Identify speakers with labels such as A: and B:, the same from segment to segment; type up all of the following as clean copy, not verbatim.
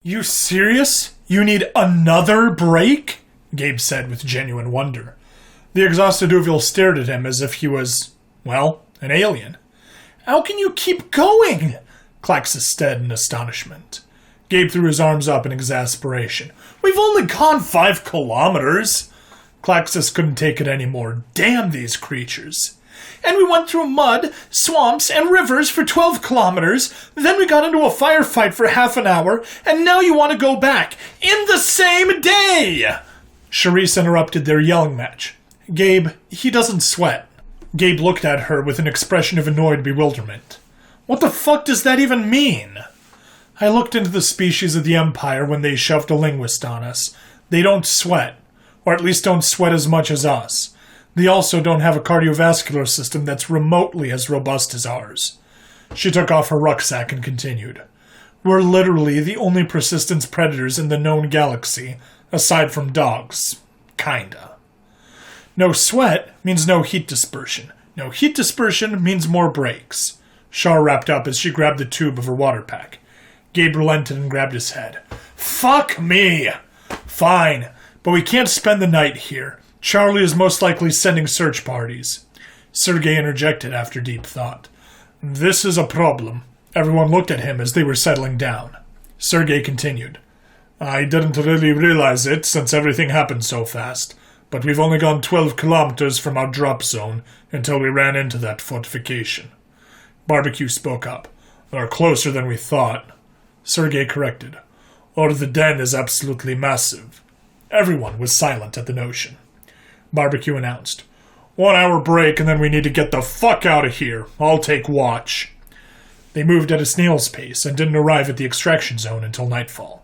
A: You serious? You need another break? Gabe said with genuine wonder. The exhausted Uvil stared at him as if he was, well, an alien. How can you keep going? Klaxis said in astonishment. Gabe threw his arms up in exasperation. We've only gone 5 kilometers. Klaxis couldn't take it anymore. Damn these creatures. And we went through mud, swamps, and rivers for 12 kilometers. Then we got into a firefight for half an hour, and now you want to go back in the same day! Charisse interrupted their yelling match. Gabe, he doesn't sweat. Gabe looked at her with an expression of annoyed bewilderment. What the fuck does that even mean? I looked into the species of the Empire when they shoved a linguist on us. They don't sweat, or at least don't sweat as much as us. They also don't have a cardiovascular system that's remotely as robust as ours. She took off her rucksack and continued. We're literally the only persistence predators in the known galaxy, aside from dogs. Kinda. No sweat means no heat dispersion. No heat dispersion means more breaks. Char wrapped up as she grabbed the tube of her water pack. Gabe relented and grabbed his head. Fuck me! Fine, but we can't spend the night here. Charlie is most likely sending search parties. Sergei interjected after deep thought. This is a problem. Everyone looked at him as they were settling down. Sergei continued. I didn't really realize it since everything happened so fast, but we've only gone 12 kilometers from our drop zone until we ran into that fortification. Barbecue spoke up. They're closer than we thought. Sergei corrected. Or the den is absolutely massive. Everyone was silent at the notion. Barbecue announced. 1 hour break and then we need to get the fuck out of here. I'll take watch. They moved at a snail's pace and didn't arrive at the extraction zone until nightfall.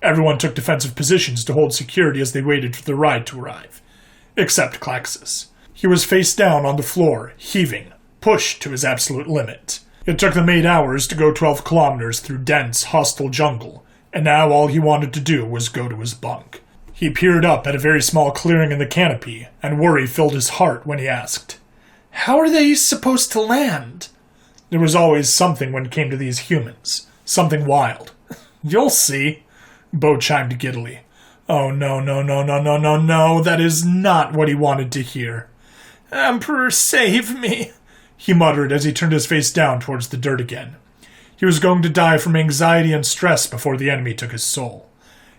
A: Everyone took defensive positions to hold security as they waited for the ride to arrive. Except Klaxis. He was face down on the floor, heaving, pushed to his absolute limit. It took them 8 hours to go 12 kilometers through dense, hostile jungle, and now all he wanted to do was go to his bunk. He peered up at a very small clearing in the canopy, and worry filled his heart when he asked, How are they supposed to land? There was always something when it came to these humans. Something wild. You'll see, Bo chimed giddily. Oh, no, that is not what he wanted to hear. Emperor, save me, he muttered as he turned his face down towards the dirt again. He was going to die from anxiety and stress before the enemy took his soul.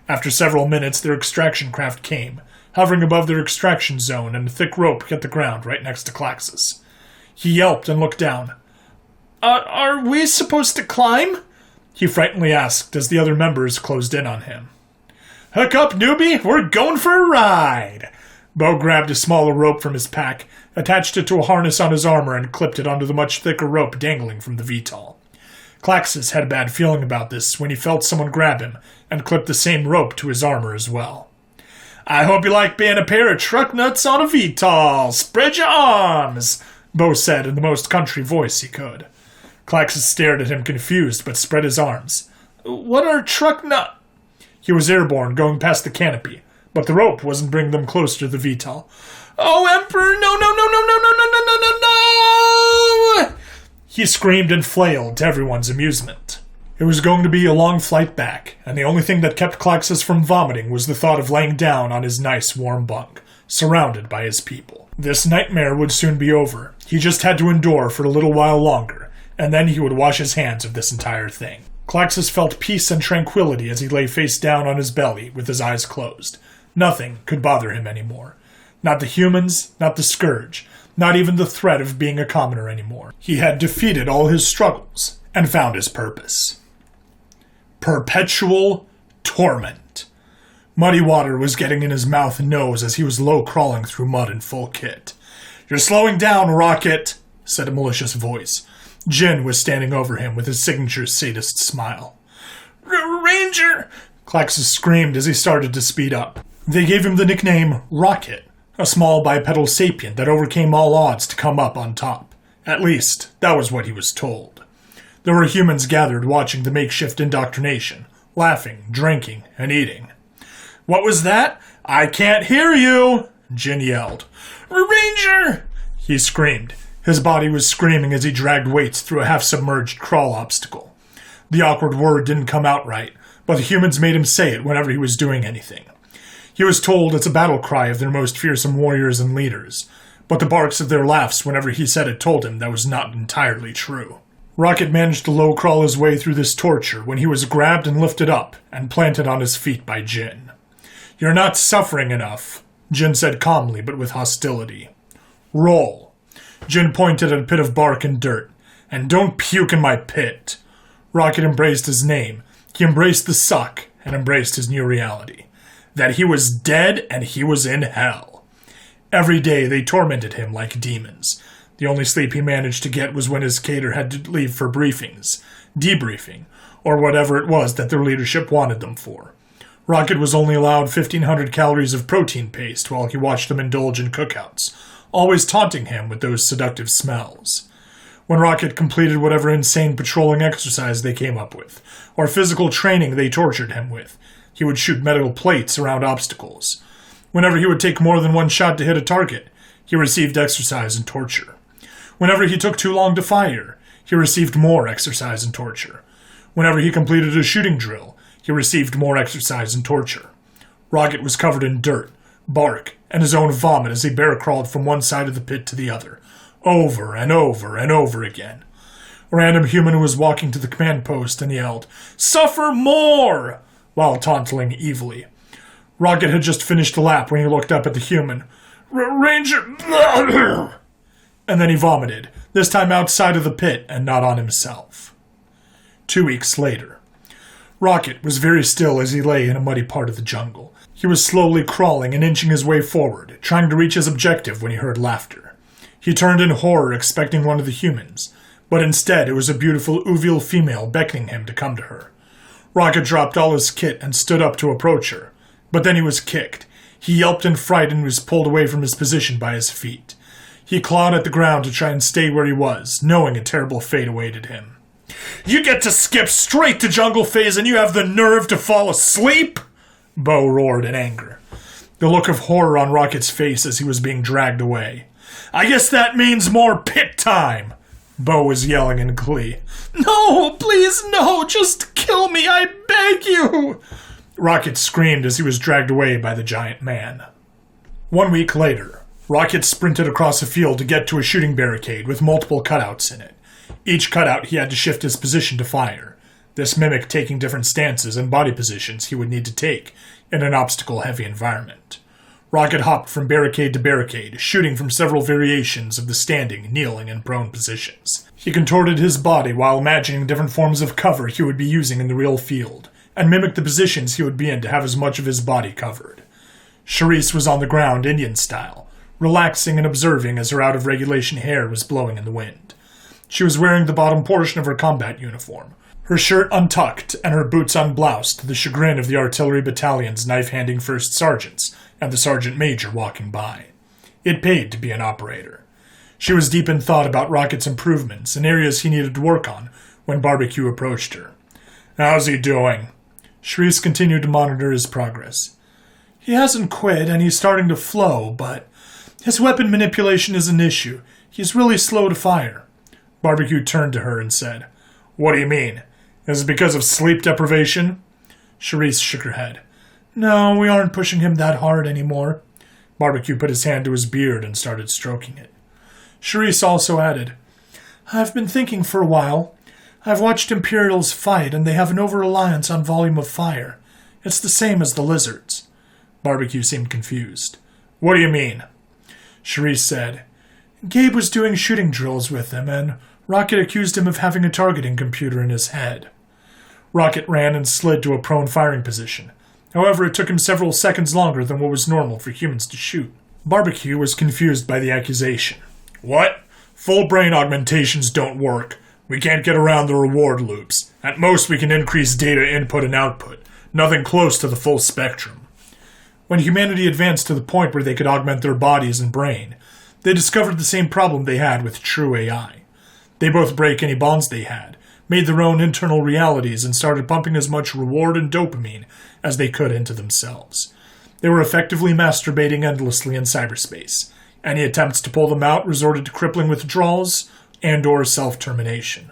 A: After several minutes, their extraction craft came, hovering above their extraction zone, and a thick rope hit the ground right next to Klaxis. He yelped and looked down. Are we supposed to climb? He frighteningly asked as the other members closed in on him. Hook up, newbie! We're going for a ride! Bo grabbed a smaller rope from his pack, attached it to a harness on his armor, and clipped it onto the much thicker rope dangling from the VTOL. Klaxis had a bad feeling about this when he felt someone grab him and clip the same rope to his armor as well. I hope you like being a pair of truck nuts on a VTOL. Spread your arms, Bo said in the most country voice he could. Klaxis stared at him confused but spread his arms. What are truck nut? He was airborne going past the canopy, but the rope wasn't bringing them closer to the VTOL. Oh, Emperor, no! He screamed and flailed to everyone's amusement. It was going to be a long flight back, and the only thing that kept Klaxis from vomiting was the thought of laying down on his nice warm bunk, surrounded by his people. This nightmare would soon be over. He just had to endure for a little while longer, and then he would wash his hands of this entire thing. Klaxis felt peace and tranquility as he lay face down on his belly with his eyes closed. Nothing could bother him anymore. Not the humans, not the scourge, not even the threat of being a commoner anymore. He had defeated all his struggles and found his purpose. Perpetual torment. Muddy water was getting in his mouth and nose as he was low crawling through mud in full kit. You're slowing down, Rocket, said a malicious voice. Jin was standing over him with his signature sadist smile. Ranger! Klaxis screamed as he started to speed up. They gave him the nickname Rocket, a small bipedal sapient that overcame all odds to come up on top. At least, that was what he was told. There were humans gathered watching the makeshift indoctrination, laughing, drinking, and eating. What was that? I can't hear you! Jin yelled. Ranger! He screamed. His body was screaming as he dragged weights through a half-submerged crawl obstacle. The awkward word didn't come out right, but the humans made him say it whenever he was doing anything. He was told it's a battle cry of their most fearsome warriors and leaders, but the barks of their laughs whenever he said it told him that was not entirely true. Rocket managed to low-crawl his way through this torture when he was grabbed and lifted up and planted on his feet by Jin. "You're not suffering enough," Jin said calmly but with hostility. "Roll." Jin pointed at a pit of bark and dirt. "And don't puke in my pit." Rocket embraced his name. He embraced the suck and embraced his new reality. That he was dead and he was in hell. Every day they tormented him like demons. The only sleep he managed to get was when his cater had to leave for briefings, debriefing, or whatever it was that their leadership wanted them for. Rocket was only allowed 1,500 calories of protein paste while he watched them indulge in cookouts, always taunting him with those seductive smells. When Rocket completed whatever insane patrolling exercise they came up with, or physical training they tortured him with, he would shoot metal plates around obstacles. Whenever he would take more than one shot to hit a target, he received exercise and torture. Whenever he took too long to fire, he received more exercise and torture. Whenever he completed a shooting drill, he received more exercise and torture. Rocket was covered in dirt, bark, and his own vomit as he bear crawled from one side of the pit to the other, over and over and over again. A random human was walking to the command post and yelled, "Suffer more!" while taunting evilly. Rocket had just finished a lap when he looked up at the human. "Ranger..." And then he vomited, this time outside of the pit and not on himself. 2 weeks later. Rocket was very still as he lay in a muddy part of the jungle. He was slowly crawling and inching his way forward, trying to reach his objective when he heard laughter. He turned in horror, expecting one of the humans, but instead it was a beautiful uvial female beckoning him to come to her. Rocket dropped all his kit and stood up to approach her, but then he was kicked. He yelped in fright and was pulled away from his position by his feet. He clawed at the ground to try and stay where he was, knowing a terrible fate awaited him. "You get to skip straight to jungle phase and you have the nerve to fall asleep?" Bo roared in anger. The look of horror on Rocket's face as he was being dragged away. "I guess that means more pit time!" Bo was yelling in glee. "No, please no, just kill me, I beg you!" Rocket screamed as he was dragged away by the giant man. 1 week later, Rocket sprinted across a field to get to a shooting barricade with multiple cutouts in it. Each cutout he had to shift his position to fire. This mimicked taking different stances and body positions he would need to take in an obstacle-heavy environment. Rocket hopped from barricade to barricade, shooting from several variations of the standing, kneeling, and prone positions. He contorted his body while imagining different forms of cover he would be using in the real field, and mimicked the positions he would be in to have as much of his body covered. Charisse was on the ground, Indian style, relaxing and observing as her out-of-regulation hair was blowing in the wind. She was wearing the bottom portion of her combat uniform, her shirt untucked and her boots unbloused, to the chagrin of the artillery battalion's knife-handing first sergeants and the sergeant major walking by. It paid to be an operator. She was deep in thought about Rocket's improvements and areas he needed to work on when Barbecue approached her. "How's he doing?" Charisse continued to monitor his progress. "He hasn't quit and he's starting to flow, but his weapon manipulation is an issue. He's really slow to fire." Barbecue turned to her and said, "What do you mean? Is it because of sleep deprivation?" Charisse shook her head. "No, we aren't pushing him that hard anymore." Barbecue put his hand to his beard and started stroking it. Charisse also added, "I've been thinking for a while. I've watched Imperials fight, and they have an over-reliance on volume of fire. It's the same as the lizards." Barbecue seemed confused. "What do you mean?" Charisse said, "Gabe was doing shooting drills with him, and Rocket accused him of having a targeting computer in his head." Rocket ran and slid to a prone firing position. However, it took him several seconds longer than what was normal for humans to shoot. Barbecue was confused by the accusation. "What? Full brain augmentations don't work. We can't get around the reward loops. At most, we can increase data input and output. Nothing close to the full spectrum." When humanity advanced to the point where they could augment their bodies and brain, they discovered the same problem they had with true AI. They both break any bonds they had, made their own internal realities, and started pumping as much reward and dopamine as they could into themselves. They were effectively masturbating endlessly in cyberspace. Any attempts to pull them out resorted to crippling withdrawals and/or self-termination.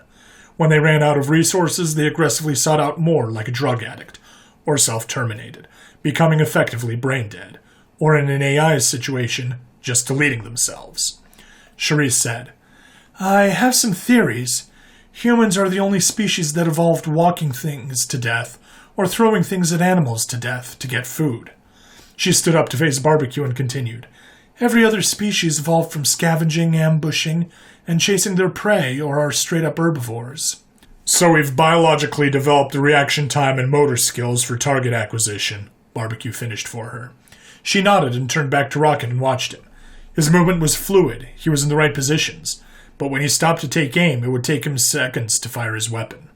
A: When they ran out of resources, they aggressively sought out more like a drug addict, or self-terminated, becoming effectively brain-dead, or in an AI situation, just deleting themselves. Charisse said, I have some theories. Humans are the only species that evolved walking things to death, or throwing things at animals to death to get food. She stood up to face Barbecue and continued, Every other species evolved from scavenging, ambushing, and chasing their prey or are straight-up herbivores. So we've biologically developed the reaction time and motor skills for target acquisition, Barbecue finished for her. She nodded and turned back to Rocket and watched him. His movement was fluid, he was in the right positions, but when he stopped to take aim, it would take him seconds to fire his weapon.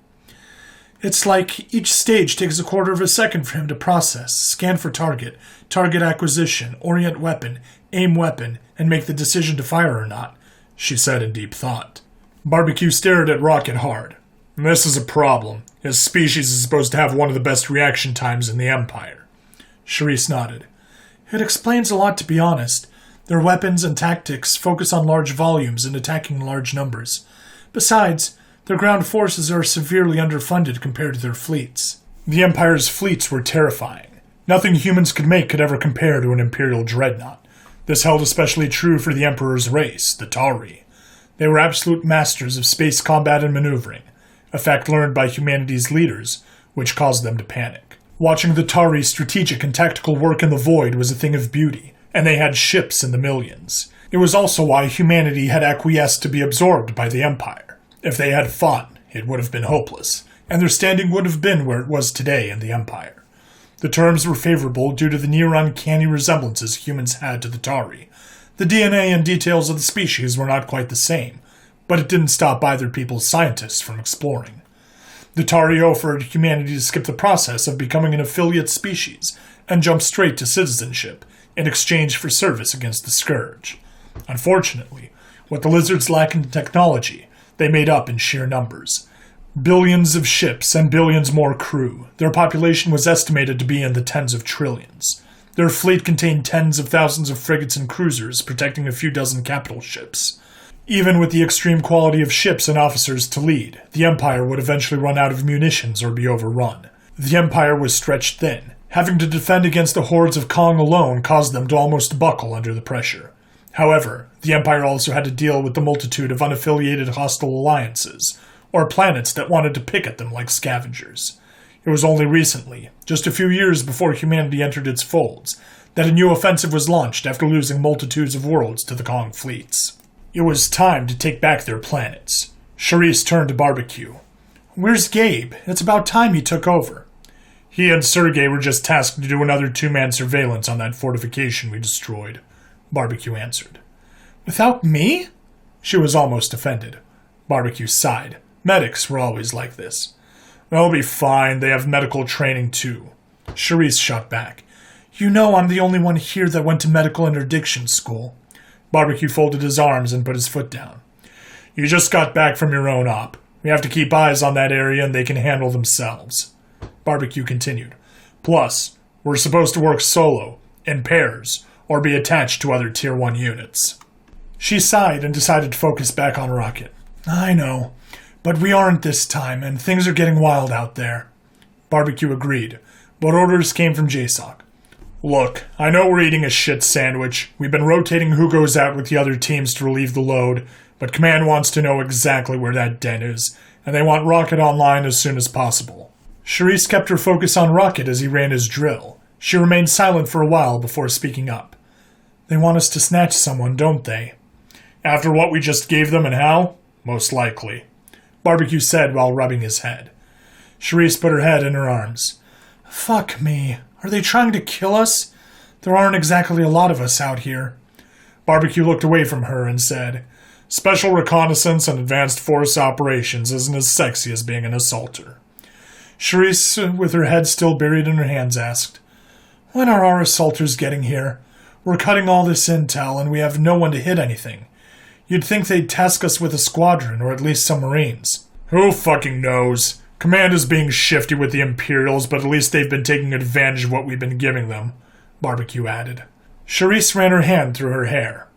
A: It's like each stage takes a quarter of a second for him to process, scan for target, target acquisition, orient weapon, aim weapon, and make the decision to fire or not, she said in deep thought. Barbecue stared at Rocket hard. This is a problem. His species is supposed to have one of the best reaction times in the Empire. Charisse nodded. It explains a lot, to be honest. Their weapons and tactics focus on large volumes and attacking large numbers. Besides, their ground forces are severely underfunded compared to their fleets. The Empire's fleets were terrifying. Nothing humans could make could ever compare to an Imperial dreadnought. This held especially true for the Emperor's race, the Tari. They were absolute masters of space combat and maneuvering, a fact learned by humanity's leaders, which caused them to panic. Watching the Tari's strategic and tactical work in the void was a thing of beauty, and they had ships in the millions. It was also why humanity had acquiesced to be absorbed by the Empire. If they had fought, it would have been hopeless, and their standing would have been where it was today in the Empire. The terms were favorable due to the near-uncanny resemblances humans had to the Tari. The DNA and details of the species were not quite the same, but it didn't stop either people's scientists from exploring. The Tari offered humanity to skip the process of becoming an affiliate species and jump straight to citizenship in exchange for service against the Scourge. Unfortunately, what the lizards lacked in technology, they made up in sheer numbers. Billions of ships and billions more crew. Their population was estimated to be in the tens of trillions. Their fleet contained tens of thousands of frigates and cruisers, protecting a few dozen capital ships. Even with the extreme quality of ships and officers to lead, the Empire would eventually run out of munitions or be overrun. The Empire was stretched thin. Having to defend against the hordes of Kong alone caused them to almost buckle under the pressure. However, the Empire also had to deal with the multitude of unaffiliated hostile alliances, or planets that wanted to pick at them like scavengers. It was only recently, just a few years before humanity entered its folds, that a new offensive was launched after losing multitudes of worlds to the Kong fleets. It was time to take back their planets. Charisse turned to Barbecue. Where's Gabe? It's about time he took over. He and Sergei were just tasked to do another two-man surveillance on that fortification we destroyed, Barbecue answered. Without me? She was almost offended. Barbecue sighed. Medics were always like this. They'll be fine. They have medical training too. Charisse shot back. You know I'm the only one here that went to medical interdiction school. Barbecue folded his arms and put his foot down. You just got back from your own op. We have to keep eyes on that area and they can handle themselves. Barbecue continued. Plus, we're supposed to work solo, in pairs, or be attached to other Tier 1 units. She sighed and decided to focus back on Rocket. I know, but we aren't this time, and things are getting wild out there. Barbecue agreed, but orders came from JSOC. Look, I know we're eating a shit sandwich. We've been rotating who goes out with the other teams to relieve the load, but Command wants to know exactly where that den is, and they want Rocket online as soon as possible. Charisse kept her focus on Rocket as he ran his drill. She remained silent for a while before speaking up. They want us to snatch someone, don't they? After what we just gave them and how? Most likely. Barbecue said while rubbing his head. Charisse put her head in her arms. Fuck me. Are they trying to kill us? There aren't exactly a lot of us out here. Barbecue looked away from her and said, Special reconnaissance and advanced force operations isn't as sexy as being an assaulter. Charisse, with her head still buried in her hands, asked, When are our assaulters getting here? We're cutting all this intel and we have no one to hit anything. You'd think they'd task us with a squadron or at least some Marines. Who fucking knows? Command is being shifty with the Imperials, but at least they've been taking advantage of what we've been giving them, Barbecue added. Charisse ran her hand through her hair.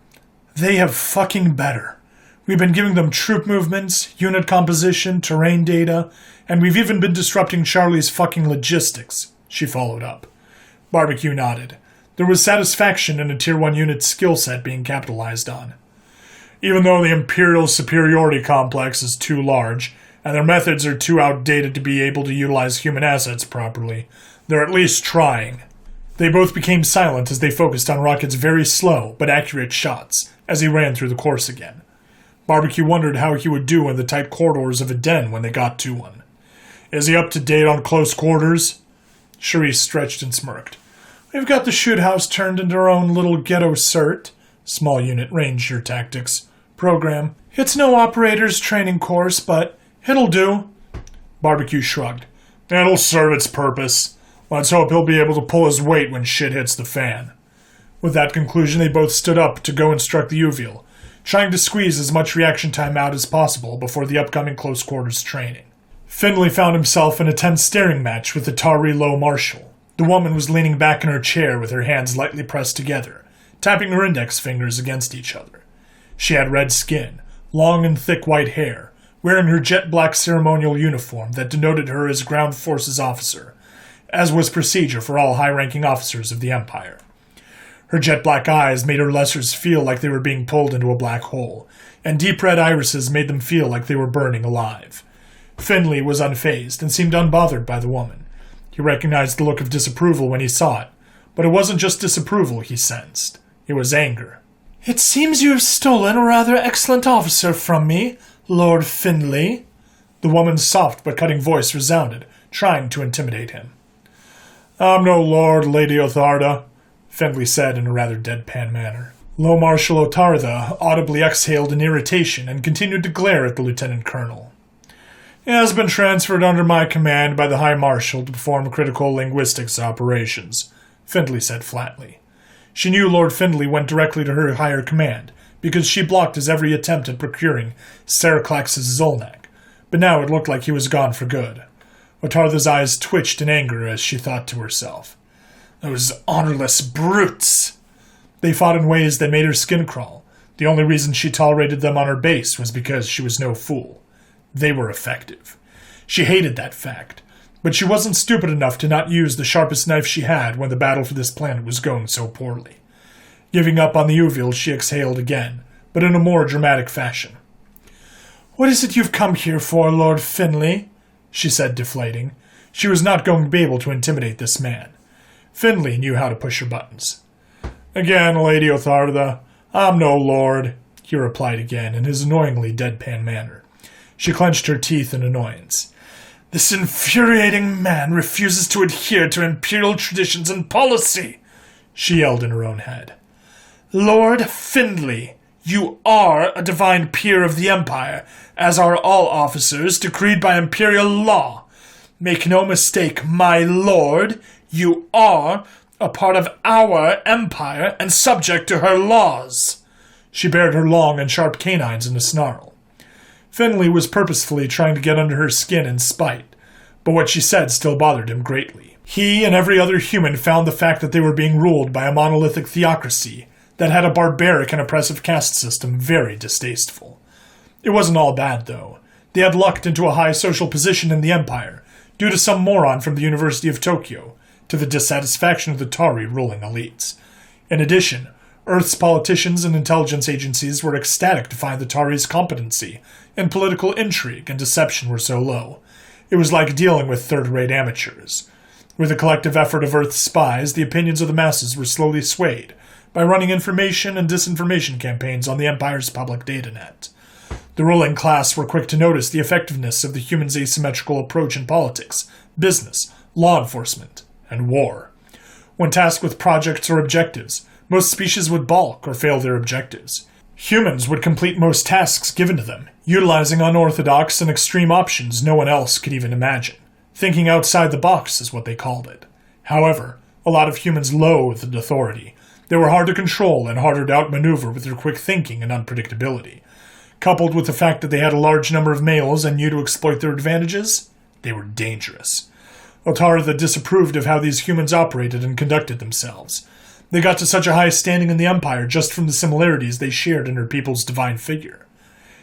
A: They have fucking better. We've been giving them troop movements, unit composition, terrain data, and we've even been disrupting Charlie's fucking logistics. she followed up. Barbecue nodded. There was satisfaction in a Tier 1 unit's skill set being capitalized on. Even though the Imperial superiority complex is too large, and their methods are too outdated to be able to utilize human assets properly, they're at least trying. They both became silent as they focused on Rocket's very slow but accurate shots as he ran through the course again. Barbecue wondered how he would do in the tight corridors of a den when they got to one. Is he up to date on close quarters? Cherise stretched and smirked. We've got the shoot house turned into our own little ghetto cert, small unit ranger tactics, program. It's no operator's training course, but it'll do. Barbecue shrugged. It'll serve its purpose. Let's hope he'll be able to pull his weight when shit hits the fan. With that conclusion, they both stood up to go instruct the Uvial, trying to squeeze as much reaction time out as possible before the upcoming close quarters training. Finley found himself in a tense staring match with the Tari Low Marshal. The woman was leaning back in her chair with her hands lightly pressed together, tapping her index fingers against each other. She had red skin, long and thick white hair, wearing her jet-black ceremonial uniform that denoted her as Ground Forces officer, as was procedure for all high-ranking officers of the Empire. Her jet-black eyes made her lessers feel like they were being pulled into a black hole, and deep red irises made them feel like they were burning alive. Finley was unfazed and seemed unbothered by the woman. He recognized the look of disapproval when he saw it, but it wasn't just disapproval he sensed. It was anger. It seems you have stolen a rather excellent officer from me, Lord Finley. The woman's soft but cutting voice resounded, trying to intimidate him. I'm no lord, Lady Otharda, Finley said in a rather deadpan manner. Low Marshal Otharda audibly exhaled in irritation and continued to glare at the lieutenant colonel. He has been transferred under my command by the High Marshal to perform critical linguistics operations, Finley said flatly. She knew Lord Finley went directly to her higher command, because she blocked his every attempt at procuring Seraclax's Zolnak, but now it looked like he was gone for good. Otharda's eyes twitched in anger as she thought to herself, Those honorless brutes! They fought in ways that made her skin crawl. The only reason she tolerated them on her base was because she was no fool. They were effective. She hated that fact, but she wasn't stupid enough to not use the sharpest knife she had when the battle for this planet was going so poorly. Giving up on the Uvial, she exhaled again, but in a more dramatic fashion. What is it you've come here for, Lord Finley? She said, deflating. She was not going to be able to intimidate this man. Finley knew how to push her buttons. Again, Lady Otharda, I'm no lord, he replied again in his annoyingly deadpan manner. She clenched her teeth in annoyance. This infuriating man refuses to adhere to imperial traditions and policy, she yelled in her own head. Lord Finley, you are a divine peer of the Empire, as are all officers decreed by imperial law. Make no mistake, my lord, you are a part of our empire and subject to her laws. She bared her long and sharp canines in a snarl. Finley was purposefully trying to get under her skin in spite, but what she said still bothered him greatly. He and every other human found the fact that they were being ruled by a monolithic theocracy that had a barbaric and oppressive caste system very distasteful. It wasn't all bad, though. They had lucked into a high social position in the Empire, due to some moron from the University of Tokyo, to the dissatisfaction of the Tari ruling elites. In addition, Earth's politicians and intelligence agencies were ecstatic to find the Tari's competency and political intrigue and deception were so low. It was like dealing with third-rate amateurs. With the collective effort of Earth's spies, the opinions of the masses were slowly swayed by running information and disinformation campaigns on the Empire's public data net. The ruling class were quick to notice the effectiveness of the humans' asymmetrical approach in politics, business, law enforcement, and war. When tasked with projects or objectives, most species would balk or fail their objectives. Humans would complete most tasks given to them, utilizing unorthodox and extreme options no one else could even imagine. Thinking outside the box is what they called it. However, a lot of humans loathed authority. They were hard to control and harder to outmaneuver with their quick thinking and unpredictability. Coupled with the fact that they had a large number of males and knew to exploit their advantages, they were dangerous. Otharda disapproved of how these humans operated and conducted themselves. They got to such a high standing in the Empire just from the similarities they shared in her people's divine figure,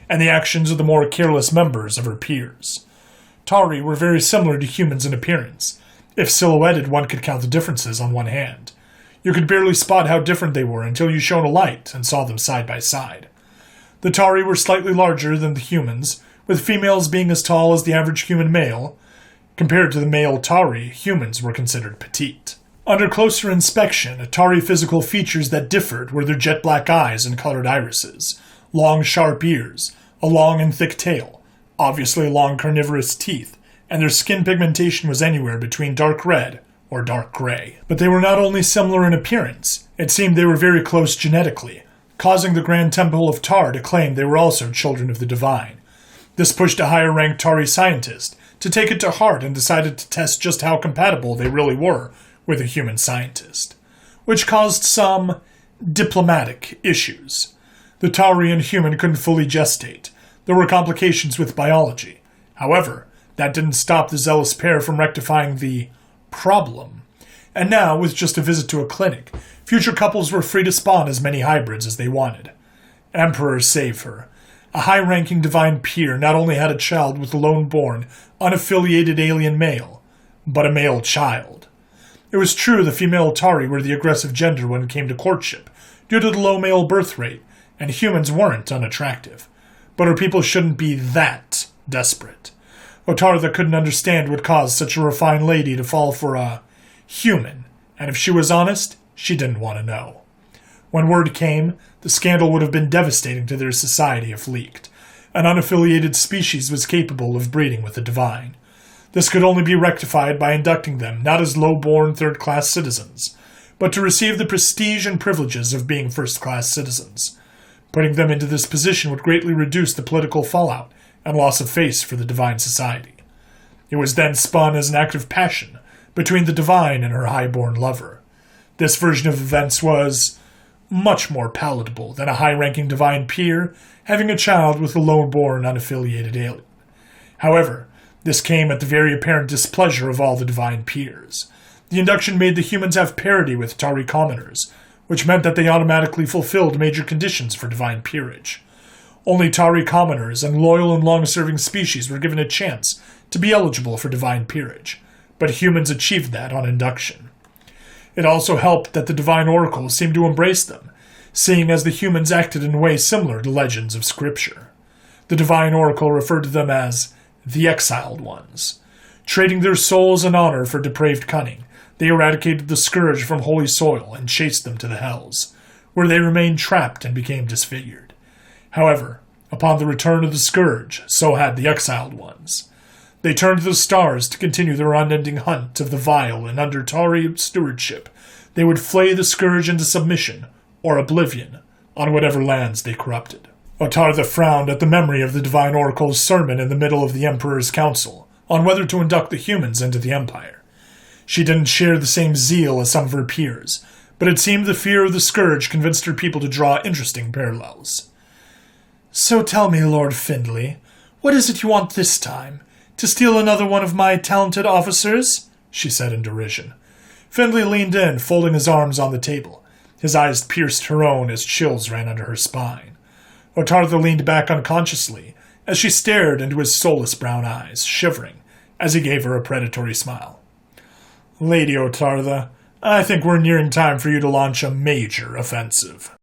A: and the actions of the more careless members of her peers. Tari were very similar to humans in appearance, If silhouetted, one could count the differences on one hand. You could barely spot how different they were until you shone a light and saw them side by side. The Tari were slightly larger than the humans, with females being as tall as the average human male. Compared to the male Tari, humans were considered petite. Under closer inspection, Tari physical features that differed were their jet black eyes and colored irises, long sharp ears, a long and thick tail, obviously long carnivorous teeth, and their skin pigmentation was anywhere between dark red or dark gray. But they were not only similar in appearance, it seemed they were very close genetically, causing the Grand Temple of Tar to claim they were also children of the divine. This pushed a higher-ranked Tari scientist to take it to heart and decided to test just how compatible they really were with a human scientist, which caused some diplomatic issues. The Tari and human couldn't fully gestate. There were complications with biology. However, that didn't stop the zealous pair from rectifying the problem. And now, with just a visit to a clinic, future couples were free to spawn as many hybrids as they wanted. Emperor save her. A high-ranking divine peer not only had a child with a lone-born, unaffiliated alien male, but a male child. It was true the female Tari were the aggressive gender when it came to courtship, due to the low male birth rate, and humans weren't unattractive. But her people shouldn't be that desperate. Otartha couldn't understand what caused such a refined lady to fall for a human, and if she was honest, she didn't want to know. When word came, the scandal would have been devastating to their society if leaked. An unaffiliated species was capable of breeding with the divine. This could only be rectified by inducting them not as low-born third-class citizens, but to receive the prestige and privileges of being first-class citizens. Putting them into this position would greatly reduce the political fallout and loss of face for the divine society. It was then spun as an act of passion between the divine and her high-born lover. This version of events was much more palatable than a high-ranking divine peer having a child with a low-born unaffiliated alien. However, this came at the very apparent displeasure of all the divine peers. The induction made the humans have parity with Tari commoners, which meant that they automatically fulfilled major conditions for divine peerage. Only Tari commoners and loyal and long-serving species were given a chance to be eligible for divine peerage, but humans achieved that on induction. It also helped that the divine oracles seemed to embrace them, seeing as the humans acted in ways similar to legends of scripture. The divine oracle referred to them as the exiled ones. Trading their souls and honor for depraved cunning, they eradicated the scourge from holy soil and chased them to the hells, where they remained trapped and became disfigured. However, upon the return of the scourge, so had the exiled ones. They turned to the stars to continue their unending hunt of the vile, and under Tari stewardship, they would flay the scourge into submission, or oblivion, on whatever lands they corrupted. Otartha frowned at the memory of the divine oracle's sermon in the middle of the Emperor's council, on whether to induct the humans into the Empire. She didn't share the same zeal as some of her peers, but it seemed the fear of the scourge convinced her people to draw interesting parallels. "So tell me, Lord Findlay, what is it you want this time? To steal another one of my talented officers?" she said in derision. Findlay leaned in, folding his arms on the table. His eyes pierced her own as chills ran under her spine. Otartha leaned back unconsciously as she stared into his soulless brown eyes, shivering, as he gave her a predatory smile. "Lady Otartha, I think we're nearing time for you to launch a major offensive."